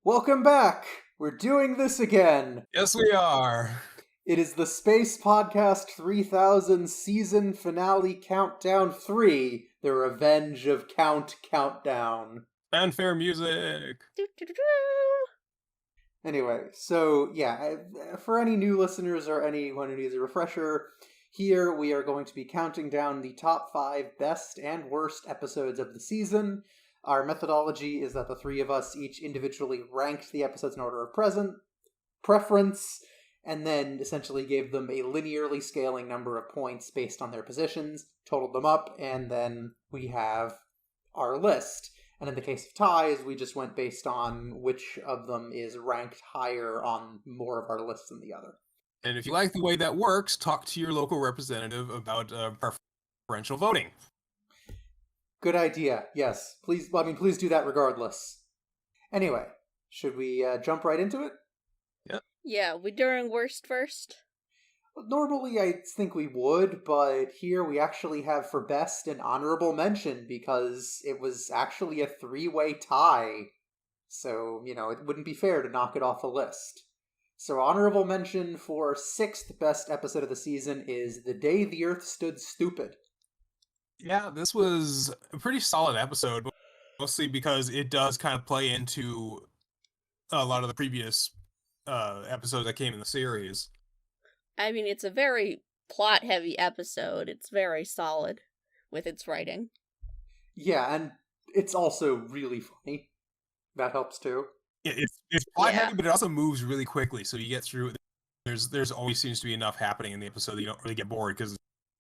Welcome back! We're doing this again! Yes, we are. It is the Space Podcast 3000 Season Finale Countdown 3, The Revenge of Count Countdown. Fanfare music. Anyway, so yeah, for any new listeners or anyone who needs a refresher, here we are going to be counting down the top 5 best and worst episodes of the season. Our methodology is that the three of us each individually ranked the episodes in order of preference, and then essentially gave them a linearly scaling number of points based on their positions, totaled them up, and then we have our list. And in the case of ties, we just went based on which of them is ranked higher on more of our lists than the other. And if you like the way that works, talk to your local representative about preferential voting. Good idea, yes. Please do that regardless. Anyway, should we jump right into it? Yeah, we doing worst first? Normally I think we would, but here we actually have for best an honorable mention because it was actually a 3-way tie. So, it wouldn't be fair to knock it off the list. So honorable mention for 6th best episode of the season is The Day the Earth Stood Stupid. Yeah, this was a pretty solid episode, mostly because it does kind of play into a lot of the previous episodes that came in the series. I mean, it's a very plot-heavy episode. It's very solid with its writing. Yeah, and it's also really funny. That helps too. It's plot-heavy, but it also moves really quickly, so you get through it. There's always seems to be enough happening in the episode that you don't really get bored, because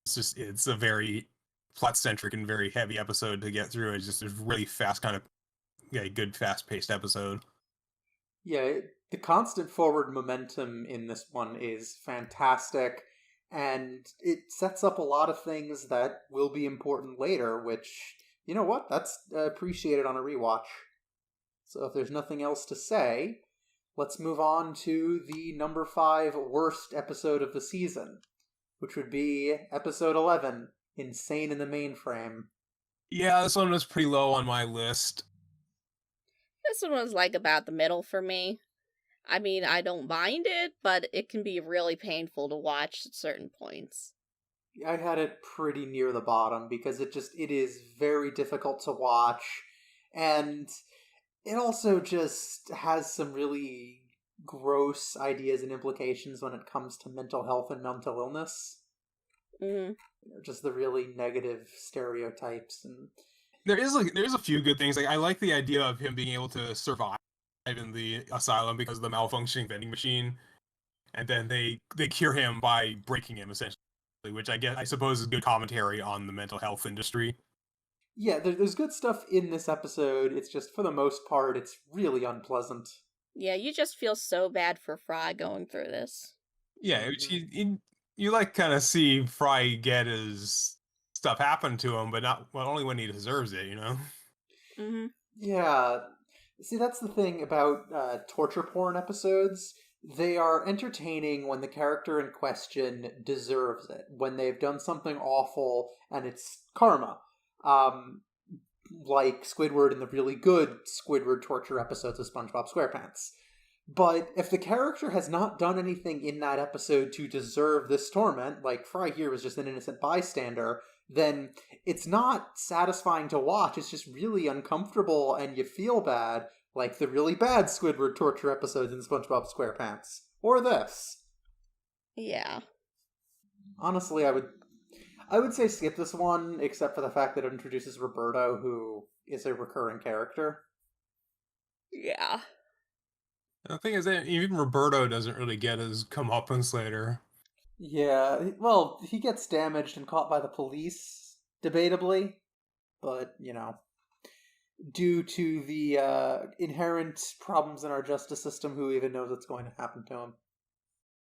it's a very plot-centric and very heavy episode to get through. It's just a really fast kind of good fast-paced episode. Yeah, the constant forward momentum in this one is fantastic, and it sets up a lot of things that will be important later, which, you know what, that's appreciated on a rewatch. So if there's nothing else to say, let's move on to the number 5 worst episode of the season, which would be episode 11, Insane in the Mainframe. Yeah, this one was pretty low on my list. This one was about the middle for me. I mean, I don't mind it, but it can be really painful to watch at certain points. I had it pretty near the bottom because it is very difficult to watch, and it also just has some really gross ideas and implications when it comes to mental health and mental illness. Mm-hmm. Just the really negative stereotypes. And there's a few good things. I like the idea of him being able to survive in the asylum because of the malfunctioning vending machine, and then they cure him by breaking him, essentially, which I suppose is good commentary on the mental health industry. Yeah, there's good stuff in this episode. It's just, for the most part, it's really unpleasant. Yeah, you just feel so bad for Fry going through this. Yeah, you kind of see Fry get his stuff happen to him, but only when he deserves it, Mm-hmm. Yeah. See, that's the thing about torture porn episodes. They are entertaining when the character in question deserves it, when they've done something awful and it's karma. Like Squidward in the really good Squidward torture episodes of SpongeBob SquarePants. But if the character has not done anything in that episode to deserve this torment, like Fry here was just an innocent bystander, then it's not satisfying to watch. It's just really uncomfortable and you feel bad, like the really bad Squidward torture episodes in SpongeBob SquarePants. Or this. Yeah. Honestly, I would say skip this one, except for the fact that it introduces Roberto, who is a recurring character. Yeah. The thing is that even Roberto doesn't really get his comeuppance later. Yeah, well, he gets damaged and caught by the police, debatably, but, due to the inherent problems in our justice system, who even knows what's going to happen to him?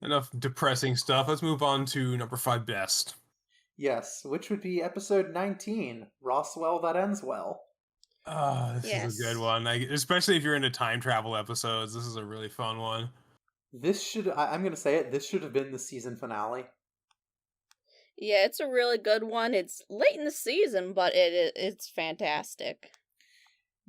Enough depressing stuff. Let's move on to number 5 best. Yes, which would be episode 19, Roswell That Ends Well. This is a good one. Especially if you're into time travel episodes, this is a really fun one. I'm going to say it, this should have been the season finale. Yeah, it's a really good one. It's late in the season, but it's fantastic.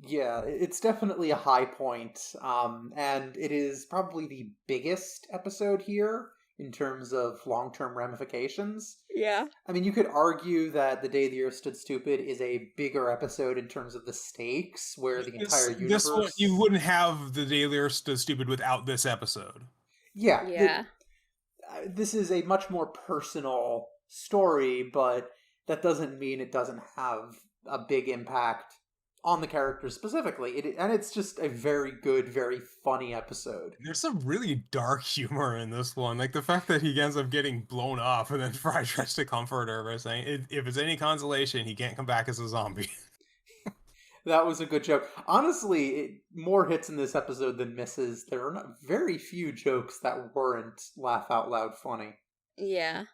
Yeah, it's definitely a high point, and it is probably the biggest episode here in terms of long-term ramifications. Yeah. I mean, you could argue that The Day the Earth Stood Stupid is a bigger episode in terms of the stakes, where the entire This one, you universe... wouldn't have the Daily Earth Stood Stupid without this episode. Yeah, Yeah. this is a much more personal story, but that doesn't mean it doesn't have a big impact on the characters specifically. And it's just a very good, very funny episode. There's some really dark humor in this one, like the fact that he ends up getting blown off, and then Fry tries to comfort her by saying, "If it's any consolation, he can't come back as a zombie." That was a good joke. Honestly, more hits in this episode than misses. There are not very few jokes that weren't laugh out loud funny. Yeah.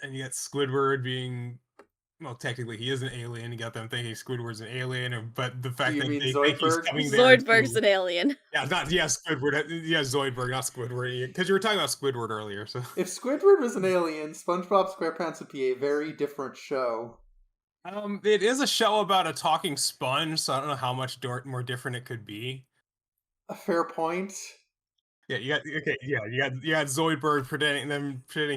And you got Squidward being, well, technically he is an alien. You got them thinking Squidward's an alien, but the fact that they think he's Zoidberg? coming there. Zoidberg's an alien. Yeah, Squidward. Yeah, Zoidberg, not Squidward. Because you were talking about Squidward earlier. So If Squidward was an alien, SpongeBob SquarePants would be a very different show. it is a show about a talking sponge, so I don't know how much more different it could be. A fair point. Yeah, you got Zoidberg pretending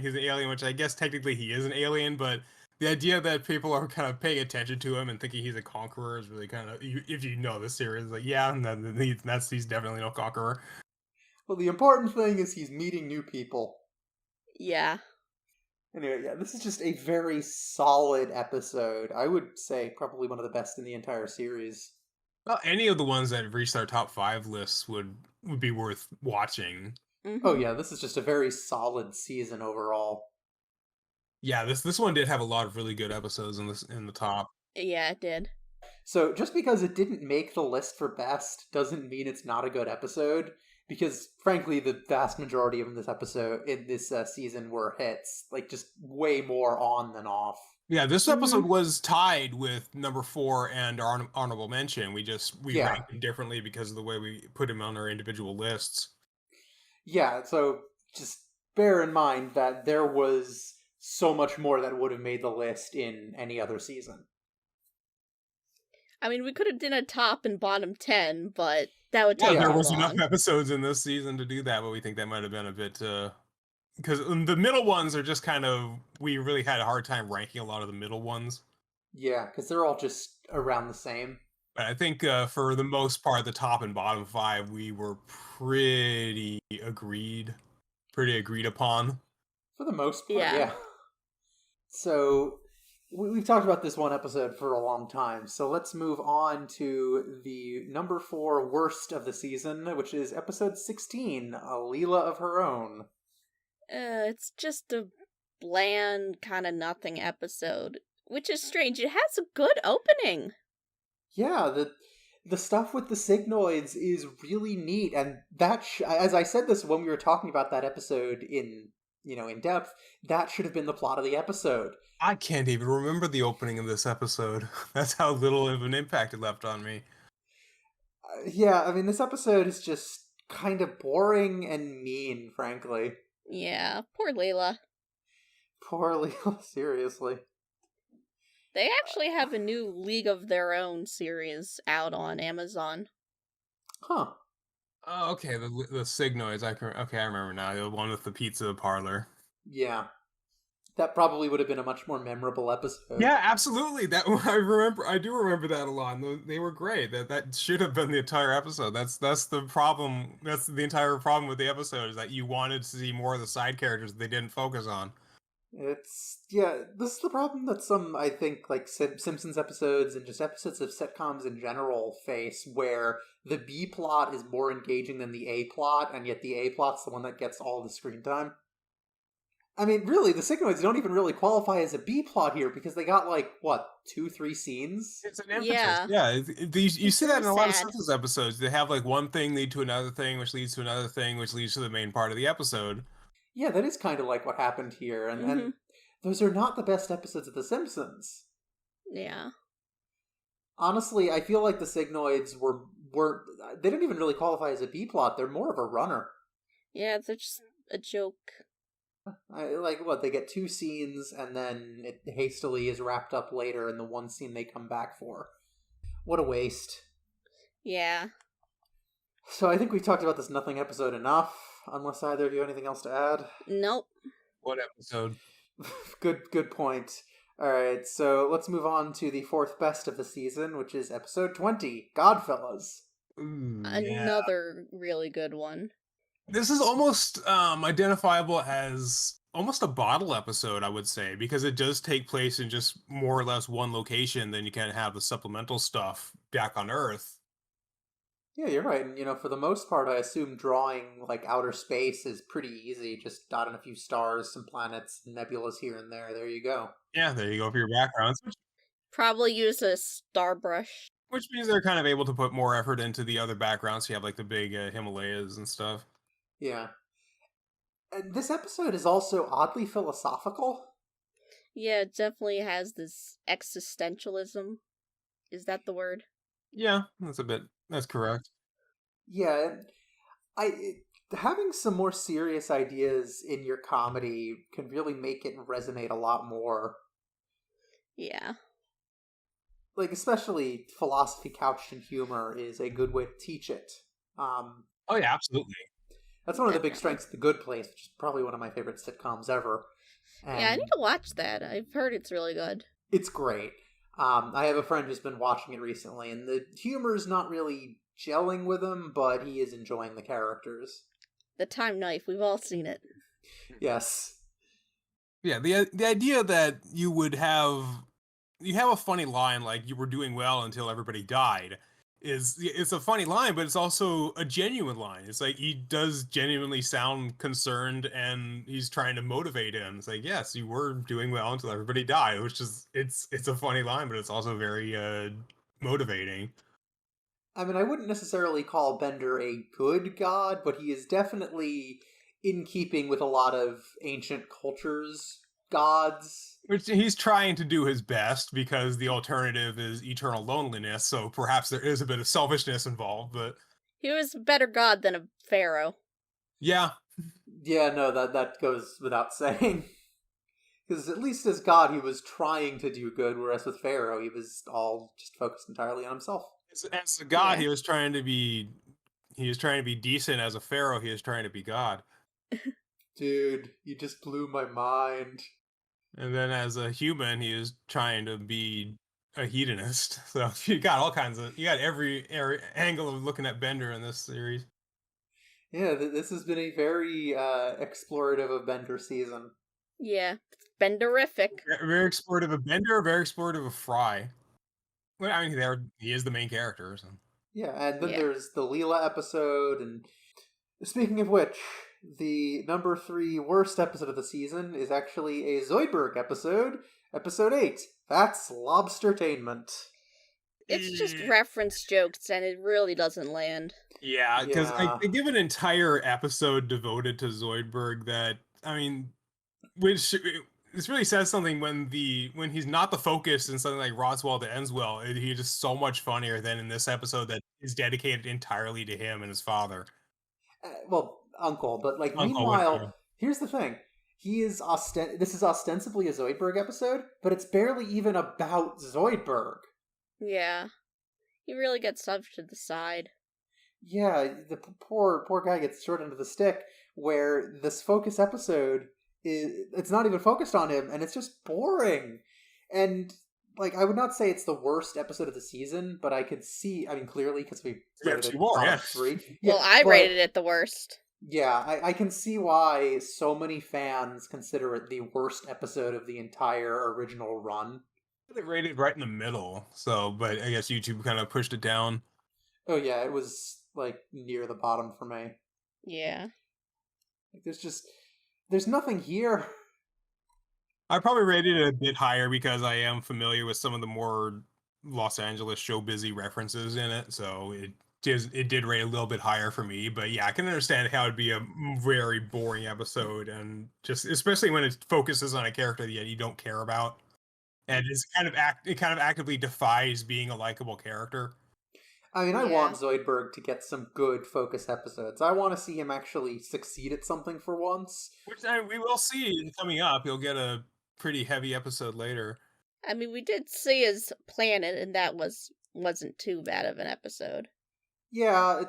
he's an alien, which I guess technically he is an alien, but the idea that people are kind of paying attention to him and thinking he's a conqueror is really kind of, if you know the series, like, yeah, he's definitely no conqueror. Well, the important thing is he's meeting new people. Yeah. Anyway, yeah, this is just a very solid episode. I would say probably one of the best in the entire series. Well, any of the ones that have reached our top 5 lists would be worth watching. Mm-hmm. Oh yeah, this is just a very solid season overall. Yeah, this one did have a lot of really good episodes in the top. Yeah, it did. So just because it didn't make the list for best doesn't mean it's not a good episode. Because frankly, the vast majority of this season were hits, like just way more on than off. Yeah, this episode was tied with number 4 and our honorable mention. We ranked him differently because of the way we put him on our individual lists. Yeah, so just bear in mind that there was so much more that would have made the list in any other season. I mean, we could have done a top and bottom 10, but that would take there too was long. enough episodes in this season to do that, but we think that might have been a bit because the middle ones are just kind of, we really had a hard time ranking a lot of the middle ones. Yeah, because they're all just around the same. But I think for the most part, the top and bottom 5 we were pretty agreed upon. For the most part, yeah. So we've talked about this one episode for a long time, so let's move on to the number 4 worst of the season, which is episode 16, A Leela of Her Own. It's just a bland, kind of nothing episode, which is strange. It has a good opening. Yeah, the stuff with the Signoids is really neat, and that as I said this when we were talking about that episode in depth, that should have been the plot of the episode. I can't even remember the opening of this episode. That's how little of an impact it left on me. Yeah, I mean, this episode is just kind of boring and mean, frankly. Yeah, poor Leela. Poor Leela, seriously. They actually have a new League of Their Own series out on Amazon. Huh. Oh, okay, the Signoids. I remember now. The one with the pizza parlor. Yeah. That probably would have been a much more memorable episode. Yeah, absolutely. That I do remember that a lot. They were great. That should have been the entire episode. That's the problem. That's the entire problem with the episode, is that you wanted to see more of the side characters that they didn't focus on. This is the problem that some, I think, like Simpsons episodes and just episodes of sitcoms in general face, where the B plot is more engaging than the A plot, and yet the A plot's the one that gets all the screen time. I mean, really, the Signoids don't even really qualify as a B plot here, because they got, 2-3 scenes? It's an impetus. Yeah, you see that in a lot of Simpsons episodes. They have, one thing lead to another thing, which leads to another thing, which leads to the main part of the episode. Yeah, that is kind of like what happened here, and those are not the best episodes of The Simpsons. Yeah. Honestly, I feel like the Signoids were they don't even really qualify as a B plot. They're more of a runner. Yeah, they're just a joke. They get 2 scenes, and then it hastily is wrapped up later in the one scene they come back for. What a waste. Yeah. So I think we talked about this nothing episode enough, unless either of you have anything else to add. Nope. What episode? Good point. Alright, so let's move on to the fourth best of the season, which is episode 20, Godfellas. Ooh, yeah. Another really good one. This is almost identifiable as almost a bottle episode, I would say, because it does take place in just more or less one location. Then you kind of have the supplemental stuff back on Earth. Yeah, you're right. And, for the most part, I assume drawing, outer space is pretty easy. Just dot in a few stars, some planets, nebulas here and there. There you go. Yeah, there you go for your backgrounds. Probably use a star brush. Which means they're kind of able to put more effort into the other backgrounds. So you have, the big Himalayas and stuff. Yeah. And this episode is also oddly philosophical. Yeah, it definitely has this existentialism. Is that the word? Yeah, that's correct. Yeah, having some more serious ideas in your comedy can really make it resonate a lot more. Yeah. Especially philosophy couched in humor is a good way to teach it. Oh yeah, absolutely. That's one of the big strengths of The Good Place, which is probably one of my favorite sitcoms ever. And yeah, I need to watch that. I've heard it's really good. It's great. I have a friend who's been watching it recently, and the humor is not really gelling with him, but he is enjoying the characters. The Time Knife, we've all seen it. Yes. Yeah, the idea that you have a funny line like "you were doing well until everybody died" it's a funny line, but it's also a genuine line. It's like he does genuinely sound concerned, and he's trying to motivate him. It's like, yes, you were doing well until everybody died, which is it's a funny line, but it's also very motivating. I mean, I wouldn't necessarily call Bender a good god, but he is definitely in keeping with a lot of ancient cultures' gods. Which he's trying to do his best, because the alternative is eternal loneliness, so perhaps there is a bit of selfishness involved, but He was a better god than a pharaoh. yeah. Yeah, no, that goes without saying. Because at least as God, he was trying to do good, whereas with Pharaoh, he was all just focused entirely on himself. As a god, Yeah. he was trying to be decent. As a pharaoh, he was trying to be God. Dude, you just blew my mind. And then as a human, he is trying to be a hedonist. So you got every angle of looking at Bender in this series. Yeah, this has been a very explorative of Bender season. Yeah, it's Benderific. Very explorative of Bender, very explorative of Fry. Well, I mean, he is the main character. So. Yeah, and then there's the Leela episode, and speaking of which, the number 3 worst episode of the season is actually a Zoidberg episode, episode 8. That's Lobstertainment. It's just reference jokes, and it really doesn't land. Yeah, because they give an entire episode devoted to Zoidberg that, I mean, which this really says something when he's not the focus in something like Roswell that ends well. He's just so much funnier than in this episode that is dedicated entirely to him and his father. Uncle, but Uncle, meanwhile, here's the thing. This is ostensibly a Zoidberg episode, but it's barely even about Zoidberg. Yeah. He really gets shoved to the side. Yeah, the poor guy gets short into the stick, where this focus episode it's not even focused on him, and it's just boring. And I would not say it's the worst episode of the season, but I could see, clearly, because we rated it bottom 3. Well, I rated it the worst. Yeah, I can see why so many fans consider it the worst episode of the entire original run. They rated right in the middle, but I guess YouTube kind of pushed it down. Oh yeah, it was near the bottom for me. Yeah. There's nothing here. I probably rated it a bit higher because I am familiar with some of the more Los Angeles showbizy references in it, so it did rate a little bit higher for me. But yeah, I can understand how it'd be a very boring episode, and just especially when it focuses on a character that you don't care about, and it kind of actively defies being a likable character. I want Zoidberg to get some good focus episodes. I want to see him actually succeed at something for once. Which we will see coming up. He'll get a pretty heavy episode later. I mean, we did see his planet, and that wasn't too bad of an episode. Yeah,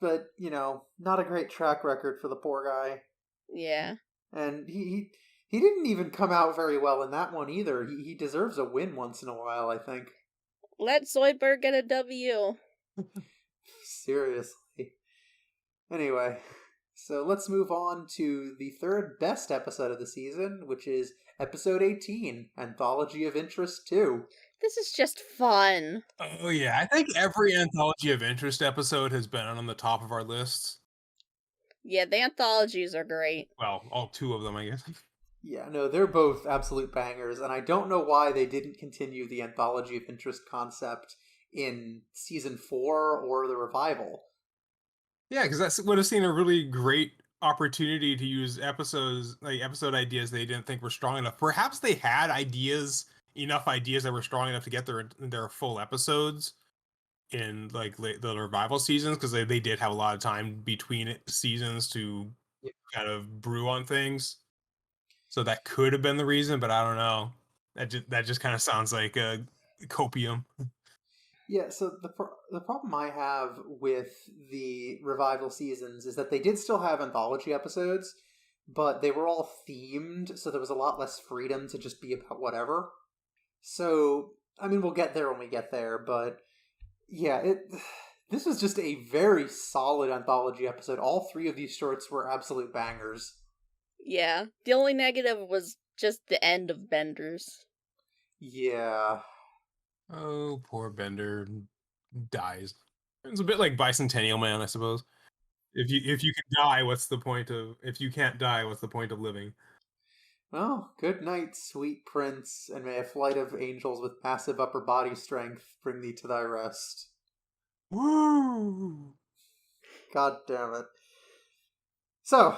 but, not a great track record for the poor guy. Yeah. And he didn't even come out very well in that one either. He deserves a win once in a while, I think. Let Zoidberg get a W. Seriously. Anyway, so let's move on to the third best episode of the season, which is episode 18, Anthology of Interest 2. This is just fun. Oh yeah, I think every Anthology of Interest episode has been on the top of our lists. Yeah, the anthologies are great. Well, all two of them, I guess. Yeah, no, they're both absolute bangers, and I don't know why they didn't continue the Anthology of Interest concept in season 4 or the revival. Yeah, because that would have seen a really great opportunity to use episode ideas they didn't think were strong enough. Perhaps they had enough ideas that were strong enough to get their full episodes in the revival seasons, because they did have a lot of time between seasons to kind of brew on things. So that could have been the reason, but I don't know. That just kind of sounds like a copium. Yeah, so the problem I have with the revival seasons is that they did still have anthology episodes, but they were all themed, so there was a lot less freedom to just be about whatever. So, I mean, we'll get there when we get there, but yeah, this was just a very solid anthology episode. All 3 of these shorts were absolute bangers. Yeah, the only negative was just the end of Bender's. Yeah. Oh, poor Bender dies. It's a bit like Bicentennial Man, I suppose. If you can die, what's the point of? If you can't die, what's the point of living? Well, good night, sweet prince, and may a flight of angels with massive upper body strength bring thee to thy rest. Woo! God damn it. So,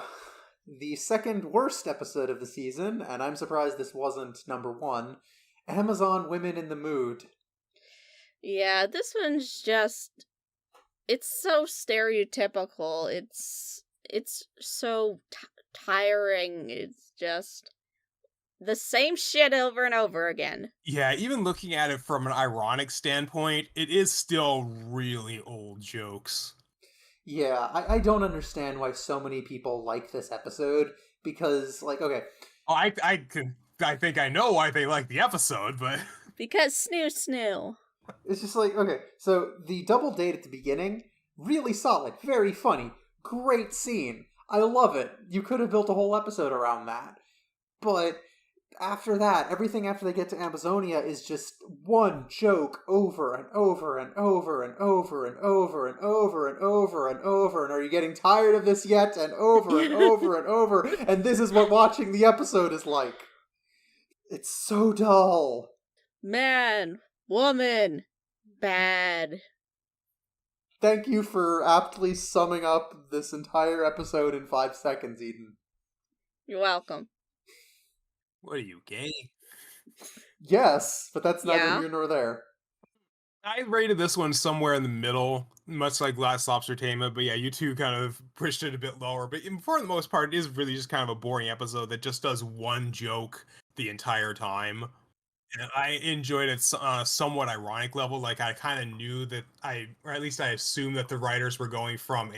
the second worst episode of the season, and I'm surprised this wasn't number 1, Amazon Women in the Mood. Yeah, this one's just... It's so stereotypical. It's so tiring. It's just the same shit over and over again. Yeah, even looking at it from an ironic standpoint, it is still really old jokes. Yeah, I don't understand why so many people like this episode, because, okay... Oh, I think I know why they like the episode, but... Because snoo. It's just okay, so the double date at the beginning, really solid, very funny, great scene. I love it. You could have built a whole episode around that. But after that, everything after they get to Amazonia is just one joke over and over and over and over and over and over and over and over. And are you getting tired of this yet? And over and over and over. And this is what watching the episode is like. It's so dull. Man, woman, bad. Thank you for aptly summing up this entire episode in 5 seconds, Eden. You're welcome. What are you, gay? Yes, but that's neither here nor there. I rated this one somewhere in the middle, much like Last Lobstertainment, but yeah, you two kind of pushed it a bit lower. But for the most part, it is really just kind of a boring episode that just does one joke the entire time. And I enjoyed it on a somewhat ironic level. Like, I kind of knew that or at least I assumed that the writers were going from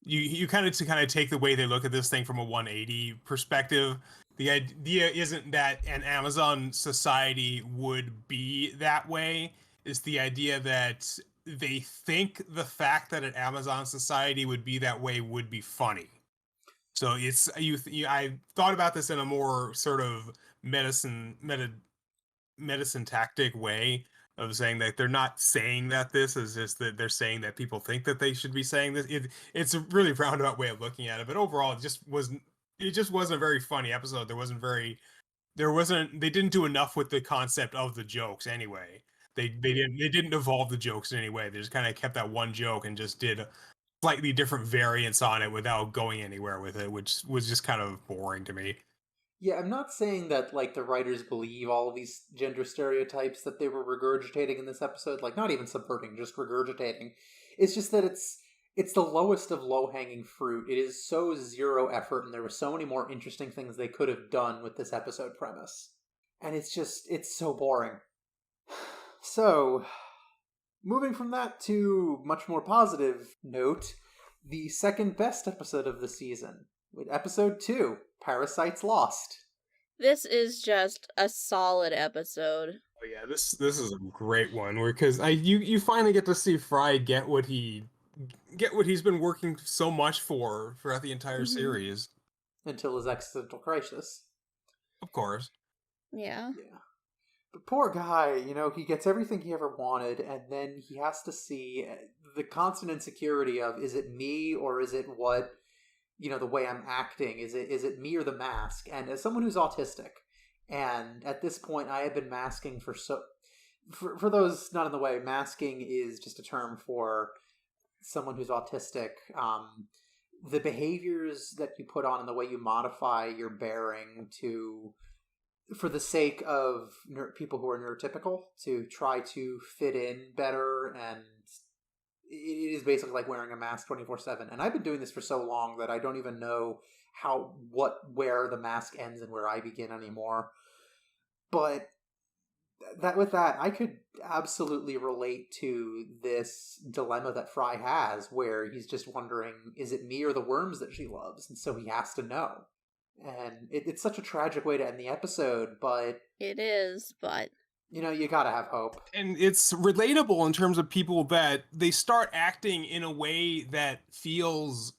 you kind of take the way they look at this thing from a 180 perspective. The idea isn't that an Amazon society would be that way. It's the idea that they think the fact that an Amazon society would be that way would be funny. So it's I thought about this in a more sort of medicine tactic way of saying that they're not saying that this is just that they're saying that people think that they should be saying this. It's a really roundabout way of looking at it, but overall it just wasn't a very funny episode. They didn't do enough with the concept of the jokes anyway. They didn't evolve the jokes in any way. They just kind of kept that one joke and just did slightly different variants on it without going anywhere with it, which was just kind of boring to me. Yeah, I'm not saying that, the writers believe all of these gender stereotypes that they were regurgitating in this episode, not even subverting, just regurgitating. It's just that it's the lowest of low-hanging fruit. It is so zero effort, and there were so many more interesting things they could have done with this episode premise. And it's so boring. So, Moving from that to much more positive note, the second best episode of the season, with episode 2, Parasites Lost. This is just a solid episode. Oh yeah, this is a great one because you finally get to see Fry get what he's been working so much for throughout the entire series. Until his existential crisis. Of course. Yeah. Yeah. But poor guy, he gets everything he ever wanted, and then he has to see the constant insecurity of, is it me or is it what, the way I'm acting? Is it me or the mask? And as someone who's autistic, and at this point I had been masking for those not in the way, masking is just a term for someone who's autistic. The behaviors that you put on and the way you modify your bearing for the sake of people who are neurotypical, to try to fit in better, and it is basically like wearing a mask 24/7. And I've been doing this for so long that I don't even know where the mask ends and where I begin anymore. But with that, I could absolutely relate to this dilemma that Fry has, where he's just wondering, is it me or the worms that she loves? And so he has to know. And it's such a tragic way to end the episode, but... It is, but... you gotta have hope. And it's relatable in terms of people that they start acting in a way that feels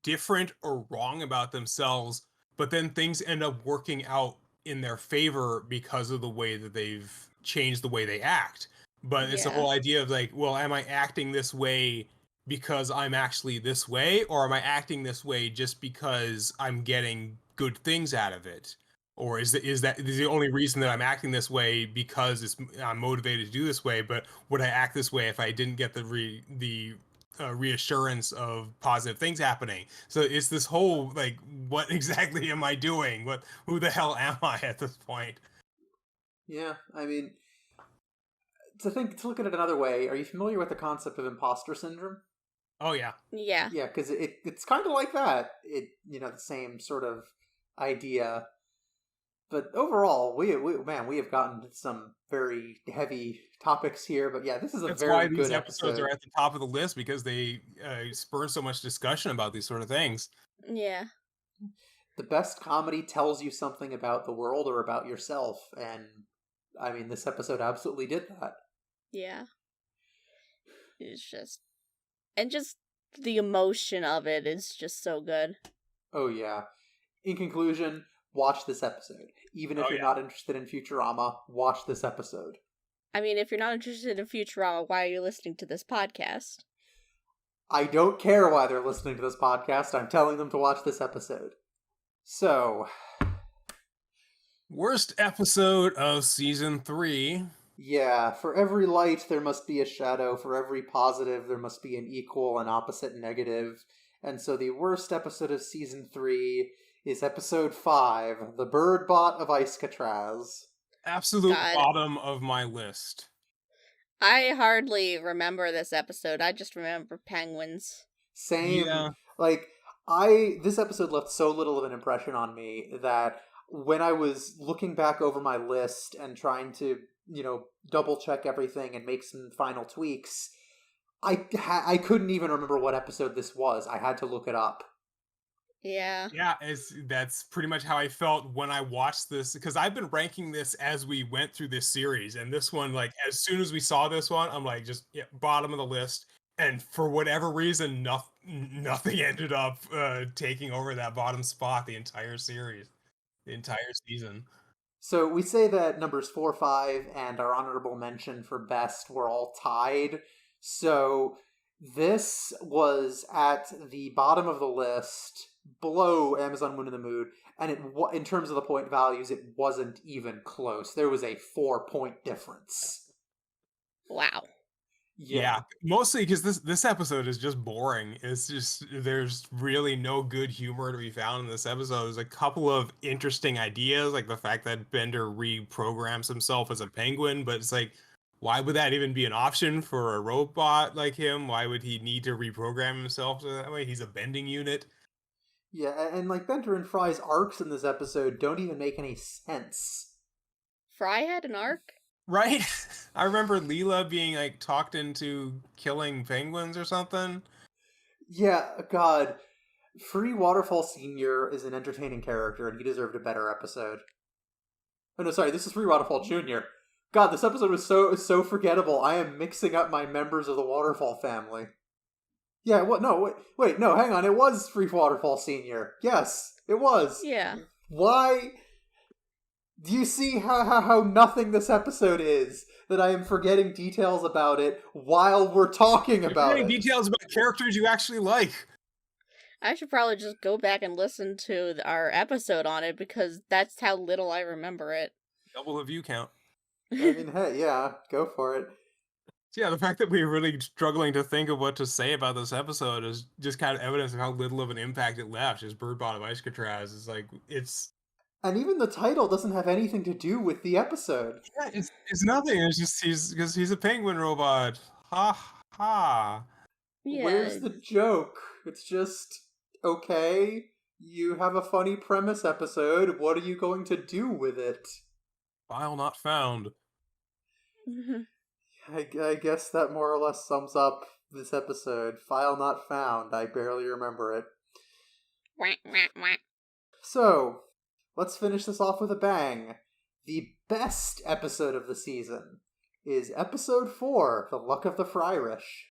different or wrong about themselves, but then things end up working out in their favor because of the way that they've changed the way they act. But it's the whole idea of like, well, am I acting this way because I'm actually this way, or am I acting this way just because I'm getting good things out of it? Or is the only reason that I'm acting this way because I'm motivated to do this way? But would I act this way if I didn't get the reassurance of positive things happening? So it's this whole like, what exactly am I doing? Who the hell am I at this point? Yeah, I mean, to look at it another way, are you familiar with the concept of imposter syndrome? Oh yeah. Yeah. Yeah, because it's kind of like that. The same sort of idea. But overall, we have gotten some very heavy topics here. But yeah, this is That's very why good these episode. episodes are at the top of the list, because they spur so much discussion about these sort of things. Yeah. The best comedy tells you something about the world or about yourself, and I mean, this episode absolutely did that. Yeah. It's just the emotion of it is just so good. Oh yeah. In conclusion, watch this episode. Even if you're not interested in Futurama, watch this episode. I mean, if you're not interested in Futurama, why are you listening to this podcast? I don't care why they're listening to this podcast. I'm telling them to watch this episode. So... worst episode of season 3. Yeah, for every light, there must be a shadow. For every positive, there must be an equal and opposite negative. And so the worst episode of season 3 is episode 5, The Bird Bot of Icecatraz. Absolute bottom of my list. I hardly remember this episode. I just remember penguins. Same. Yeah. Like, this episode left so little of an impression on me that when I was looking back over my list and trying to, double check everything and make some final tweaks, I couldn't even remember what episode this was. I had to look it up. Yeah. Yeah, that's pretty much how I felt when I watched this, because I've been ranking this as we went through this series, and this one, like, as soon as we saw this one, I'm like, just bottom of the list. And for whatever reason, nothing ended up taking over that bottom spot the entire series, the entire season. So we say that numbers 4, 5, and our honorable mention for best were all tied. So this was at the bottom of the list, below Amazon Moon in the Mood, and in terms of the point values, it wasn't even close. There was a 4-point difference. Wow. Yeah, mostly because this episode is just boring. It's just, there's really no good humor to be found in this episode. There's a couple of interesting ideas, like the fact that Bender reprograms himself as a penguin, but it's like, why would that even be an option for a robot like him? Why would he need to reprogram himself so that way? He's a bending unit. Yeah, and like Bender and Fry's arcs in this episode don't even make any sense. Fry had an arc? Right? I remember Leela being like talked into killing penguins or something. Yeah, God. Free Waterfall Sr. is an entertaining character, and he deserved a better episode. Oh no, sorry, this is Free Waterfall Jr. God, this episode was so forgettable. I am mixing up my members of the Waterfall family. Yeah, what? No, wait, no, hang on. It was Free Waterfall Sr. Yes, it was. Yeah. Why? Do you see how nothing this episode is? That I am forgetting details about it while we're talking You're about forgetting it. details about characters you actually like. I should probably just go back and listen to our episode on it because that's how little I remember it. Double the view count. I mean, hey, yeah, go for it. So yeah, the fact that we're really struggling to think of what to say about this episode is just kind of evidence of how little of an impact it left. Just Bird Bottom Ice Catraz is like it's. And even the title doesn't have anything to do with the episode. Yeah, it's nothing. It's just he's a penguin robot. Ha ha. Yeah. Where's the joke? It's just, okay, you have a funny premise episode. What are you going to do with it? File not found. I guess that more or less sums up this episode. File not found. I barely remember it. So, let's finish this off with a bang. The best episode of the season is episode 4, The Luck of the Fryrish.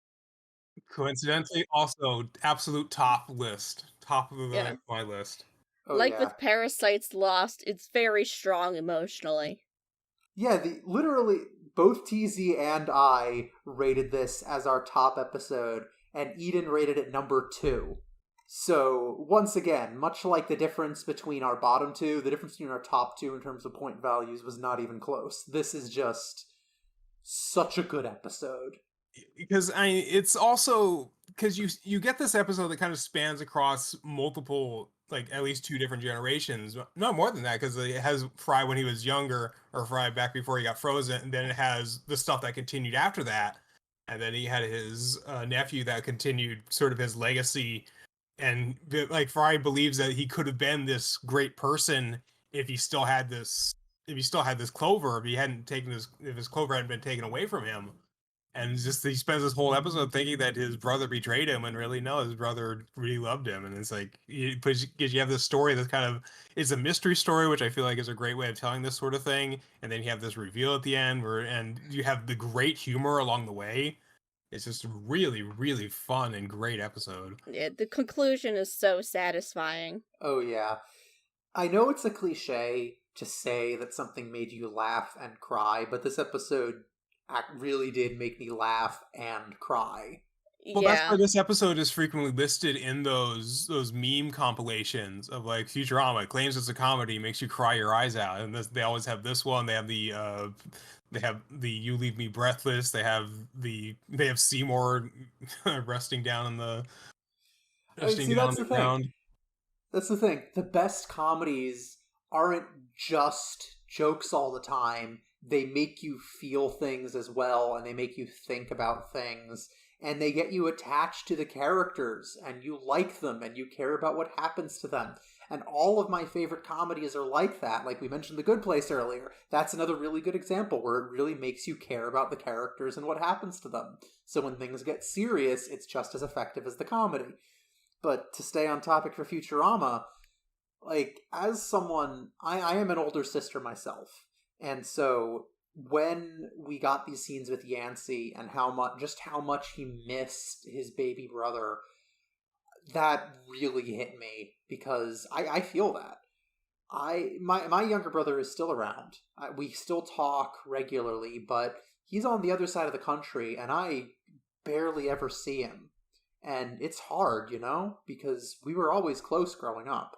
Coincidentally, also absolute top list. Top of my list. Oh, like yeah. with Parasites Lost, it's very strong emotionally. Yeah, literally, both TZ and I rated this as our top episode, and Eden rated it number 2. So, once again, much like the difference between our bottom 2, the difference between our top 2 in terms of point values was not even close. This is just such a good episode. Because it's also because you get this episode that kind of spans across multiple, like at least 2 different generations. No more than that, because it has Fry when he was younger, or Fry back before he got frozen, and then it has the stuff that continued after that, and then he had his nephew that continued sort of his legacy, and like Fry believes that he could have been this great person if he still had this clover, if his clover hadn't been taken away from him. And just he spends this whole episode thinking that his brother betrayed him, and really no, his brother really loved him. And it's like because you have this story that's kind of it's a mystery story, which I feel like is a great way of telling this sort of thing. And then you have this reveal at the end, and you have the great humor along the way. It's just a really, really fun and great episode. Yeah, the conclusion is so satisfying. Oh yeah, I know it's a cliche to say that something made you laugh and cry, but this episode really did make me laugh and cry. Well, that's why this episode is frequently listed in those meme compilations of like Futurama. It claims it's a comedy, makes you cry your eyes out, and they always have this one. They have the You Leave Me Breathless. They have Seymour resting down on the ground. That's the thing. The best comedies aren't just jokes all the time. They make you feel things as well, and they make you think about things, and they get you attached to the characters, and you like them, and you care about what happens to them. And all of my favorite comedies are like that. Like we mentioned The Good Place earlier. That's another really good example where it really makes you care about the characters and what happens to them. So when things get serious, it's just as effective as the comedy. But to stay on topic for Futurama, like, as someone, I am an older sister myself. And so when we got these scenes with Yancey and how much he missed his baby brother, that really hit me because I feel that. My younger brother is still around. We still talk regularly, but he's on the other side of the country and I barely ever see him. And it's hard, because we were always close growing up.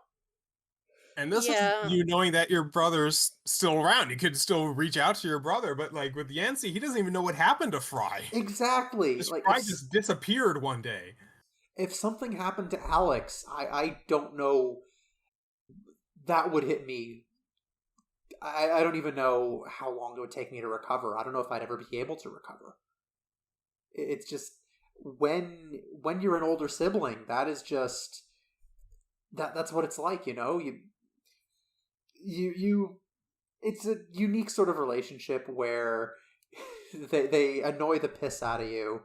And this is you knowing that your brother's still around. You could still reach out to your brother, but like with Yancey, he doesn't even know what happened to Fry. Exactly. Fry just disappeared one day. If something happened to Alex, I don't know. That would hit me. I don't even know how long it would take me to recover. I don't know if I'd ever be able to recover. It's just when you're an older sibling, that is just that's what it's like, you It's a unique sort of relationship where they annoy the piss out of you,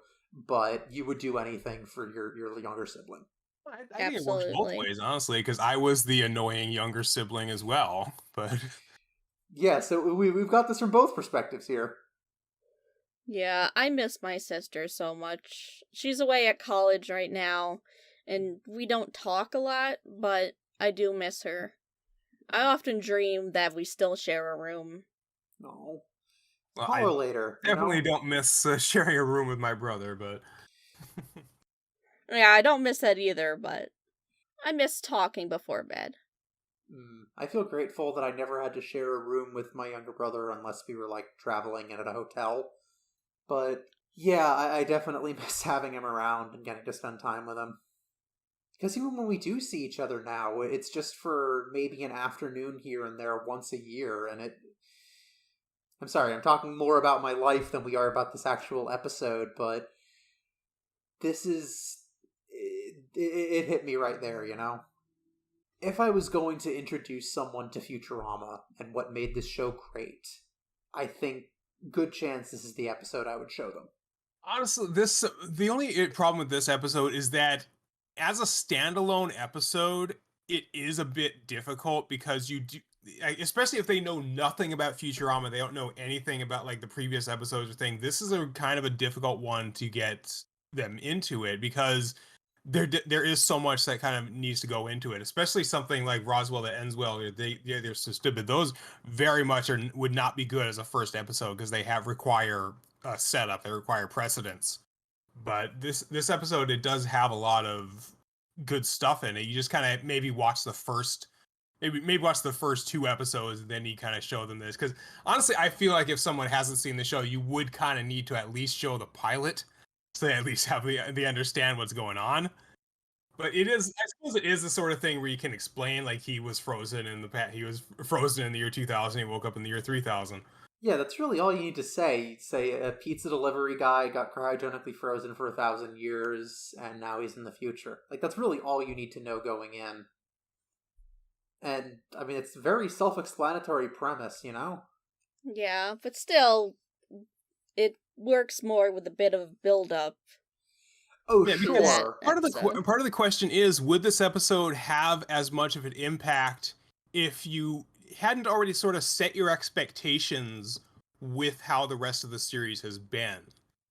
but you would do anything for your younger sibling. I think it works both Absolutely. ways, honestly, because I was the annoying younger sibling as well. But Yeah, so we've got this from both perspectives here. Yeah, I miss my sister so much. She's away at college right now, and we don't talk a lot, but I do miss her. I often dream that we still share a room. No. well, Call I her later, definitely don't miss sharing a room with my brother. But Yeah, I don't miss that either, but I miss talking before bed. I feel grateful that I never had to share a room with my younger brother unless we were, like, traveling and at a hotel. But, yeah, I definitely miss having him around and getting to spend time with him. Because even when we do see each other now, it's just for maybe an afternoon here and there once a year, and I'm sorry, I'm talking more about my life than we are about this actual episode, but this is... it hit me right there, you know? If I was going to introduce someone to Futurama and what made this show great, I think good chance this is the episode I would show them. honestly, the only problem with this episode is that as a standalone episode, it is a bit difficult because you do, especially if they know nothing about Futurama, they don't know anything about like the previous episodes or thing. This is a kind of a difficult one to get them into it because there is so much that kind of needs to go into it, especially something like Roswell that ends well. They're so stupid. Those very much would not be good as a first episode because they require a setup. They require precedence. But this episode, it does have a lot of good stuff in it. You just kind of maybe watch the first. Maybe watch the first two episodes, and then you kind of show them this. Because honestly, I feel like if someone hasn't seen the show, you would kind of need to at least show the pilot, so they at least have they understand what's going on. But it is, I suppose, it is the sort of thing where you can explain, like he was frozen in the past. He was frozen in the year 2000. He woke up in the year 3000. Yeah, that's really all you need to say. You'd say a pizza delivery guy got cryogenically frozen for 1,000 years, and now he's in the future. Like, that's really all you need to know going in. And, I mean, it's a very self-explanatory premise, you know? Yeah, but still, it works more with a bit of build-up. Oh, Yeah, to that sure. episode. Part of the question is, would this episode have as much of an impact if you hadn't already sort of set your expectations with how the rest of the series has been?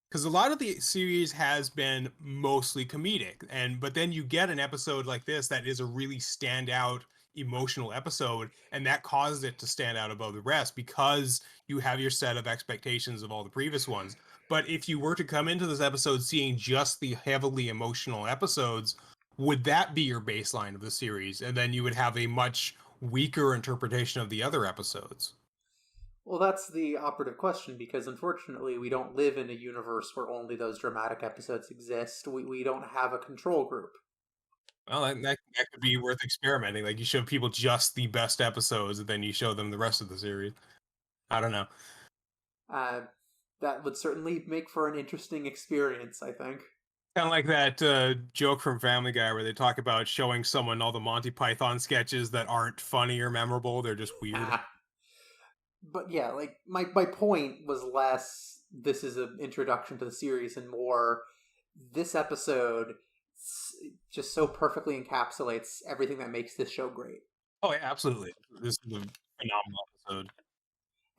Because a lot of the series has been mostly comedic, but then you get an episode like this that is a really standout emotional episode, and that causes it to stand out above the rest because you have your set of expectations of all the previous ones. But if you were to come into this episode seeing just the heavily emotional episodes, would that be your baseline of the series? And then you would have a much weaker interpretation of the other episodes. Well, that's the operative question, because unfortunately we don't live in a universe where only those dramatic episodes exist. We don't have a control group. Well, that could be worth experimenting. Like you show people just the best episodes, and then you show them the rest of the series. I don't know. That would certainly make for an interesting experience, I think. Kind of like that joke from Family Guy where they talk about showing someone all the Monty Python sketches that aren't funny or memorable. They're just weird. But yeah, like my point was less this is an introduction to the series and more this episode just so perfectly encapsulates everything that makes this show great. Oh yeah, absolutely. This is a phenomenal episode.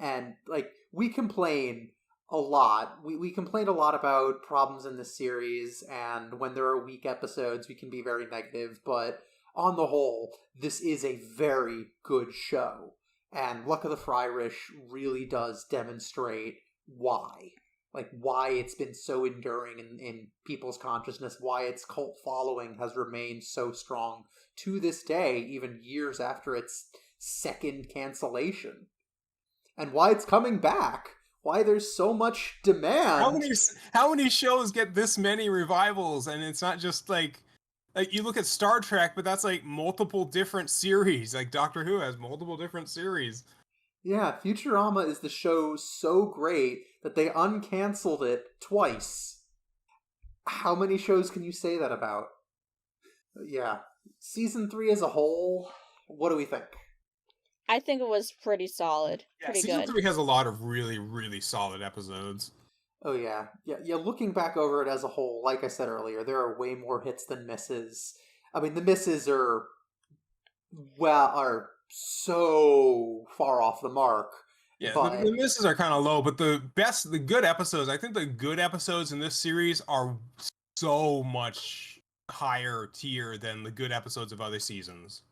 And like we complain a lot. We complain a lot about problems in this series, and when there are weak episodes we can be very negative, but on the whole, this is a very good show. And Luck of the Fryrish really does demonstrate why. Like, why it's been so enduring in people's consciousness, why its cult following has remained so strong to this day, even years after its second cancellation. And why it's coming back. Why there's so much demand. How many shows get this many revivals? And it's not just like you look at Star Trek, but that's like multiple different series. Like Doctor Who has multiple different series. Yeah, Futurama is the show so great that they uncanceled it twice. How many shows can you say that about? Yeah. Season 3 as a whole, what do we think? I think it was pretty solid. Yeah, Pretty season good. 3 has a lot of really, really solid episodes. Oh yeah. Yeah, looking back over it as a whole, like I said earlier, there are way more hits than misses. I mean, the misses are so far off the mark. Yeah, but the misses are kind of low, but the good episodes, I think the good episodes in this series are so much higher tier than the good episodes of other seasons.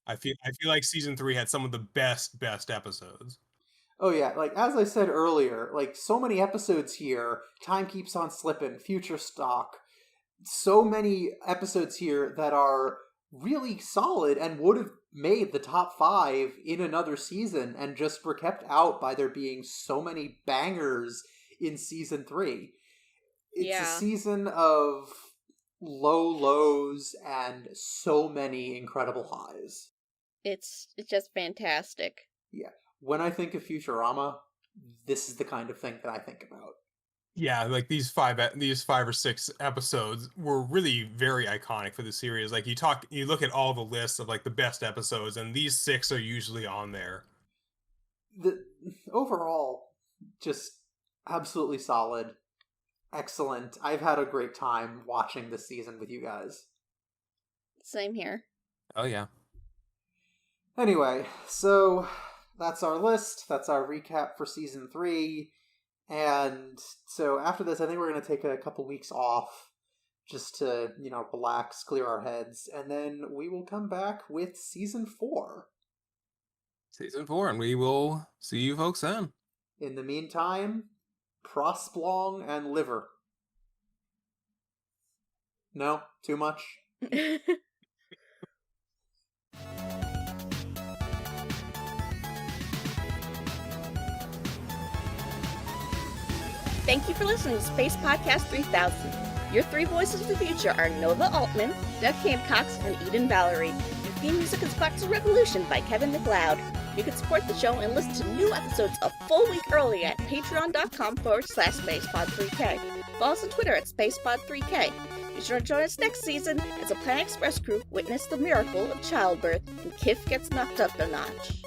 I feel like season 3 had some of the best episodes. oh yeah, like as I said earlier, like so many episodes here, Time Keeps on Slipping, Future Stock, so many episodes here that are really solid and would have made the top 5 in another season and just were kept out by there being so many bangers in season 3. It's a season of low lows and so many incredible highs. It's just fantastic. Yeah. When I think of Futurama, this is the kind of thing that I think about. Yeah, like these 5 or 6 episodes were really very iconic for the series. Like you look at all the lists of like the best episodes, and these 6 are usually on there. The overall, just absolutely solid, excellent. I've had a great time watching this season with you guys. Same here. Oh yeah. Anyway, so that's our list. That's our recap for season 3. And so after this, I think we're going to take a couple weeks off just to, relax, clear our heads, and then we will come back with season 4. Season 4, and we will see you folks then. In the meantime, prosplong and liver. No? Too much? Thank you for listening to Space Podcast 3000. Your 3 voices of the future are Nova Altman, Doug Hancox, and Eden Valerie. Your theme music is Voxel Revolution by Kevin MacLeod. You can support the show and listen to new episodes a full week early at patreon.com/SpacePod3K. Follow us on Twitter at SpacePod3K. Be sure to join us next season as the Planet Express crew witness the miracle of childbirth and Kif gets knocked up a notch.